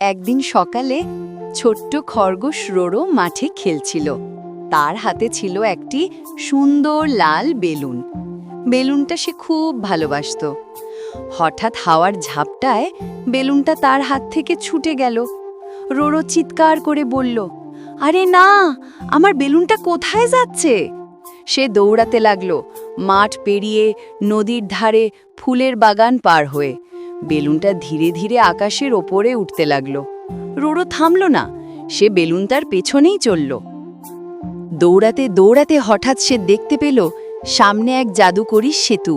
একদিন সকালে ছোট্ট খরগোশ রোরো মাঠে খেলছিল। তার হাতে ছিল একটি সুন্দর লাল বেলুন। বেলুনটা সে খুব ভালোবাসতো। হঠাৎ হাওয়ার ঝাপটায় বেলুনটা তার হাত থেকে ছুটে গেল। রোরো চিৎকার করে বলল, আরে না, আমার বেলুনটা কোথায় যাচ্ছে? সে দৌড়াতে লাগলো, মাঠ পেরিয়ে, নদীর ধারে, ফুলের বাগান পার হয়ে। বেলুনটা ধীরে ধীরে আকাশের ওপরে উঠতে লাগলো। রোরো থামল না, সে বেলুনটার পেছনেই চলল। দৌড়াতে দৌড়াতে হঠাৎ সে দেখতে পেল সামনে এক জাদুকরী সেতু,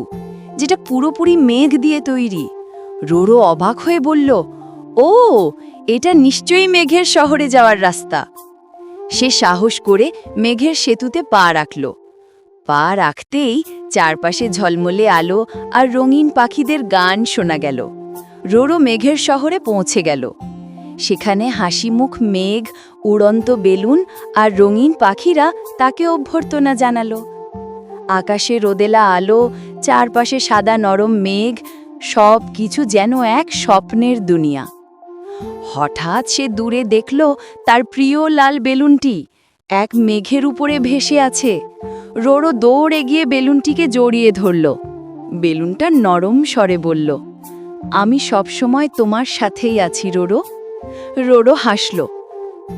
যেটা পুরোপুরি মেঘ দিয়ে তৈরি। রোরো অবাক হয়ে বলল, ও, এটা নিশ্চয়ই মেঘের শহরে যাওয়ার রাস্তা। সে সাহস করে মেঘের সেতুতে পা রাখল। পা রাখতেই চারপাশে ঝলমলে আলো আর রঙিন পাখিদের গান শোনা গেল। রোরো মেঘের শহরে পৌঁছে গেল। সেখানে হাসিমুখ মেঘ, উড়ন্ত বেলুন আর রঙিন পাখিরা তাকে অভ্যর্থনা জানালো। আকাশে রোদেলা আলো, চারপাশে সাদা নরম মেঘ, সব কিছু যেন এক স্বপ্নের দুনিয়া। হঠাৎ সে দূরে দেখল তার প্রিয় লাল বেলুনটি এক মেঘের উপরে ভেসে আছে। রোরো দৌড়ে গিয়ে বেলুনটিকে জড়িয়ে ধরল। বেলুনটা নরম স্বরে বলল, আমি সবসময় তোমার সাথেই আছি রোরো। রোরো হাসল।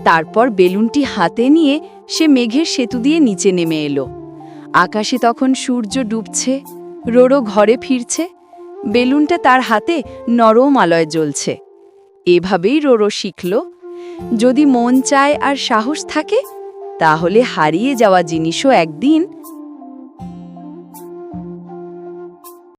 তারপর বেলুনটি হাতে নিয়ে সে মেঘের সেতু দিয়ে নিচে নেমে এলো। আকাশে তখন সূর্য ডুবছে। রোরো ঘরে ফিরছে। বেলুনটা তার হাতে নরম আলোয় জ্বলছে। এভাবেই রোরো শিখল, যদি মন চায় আর সাহস থাকে, তাহলে হারিয়ে যাওয়া জিনিসও একদিন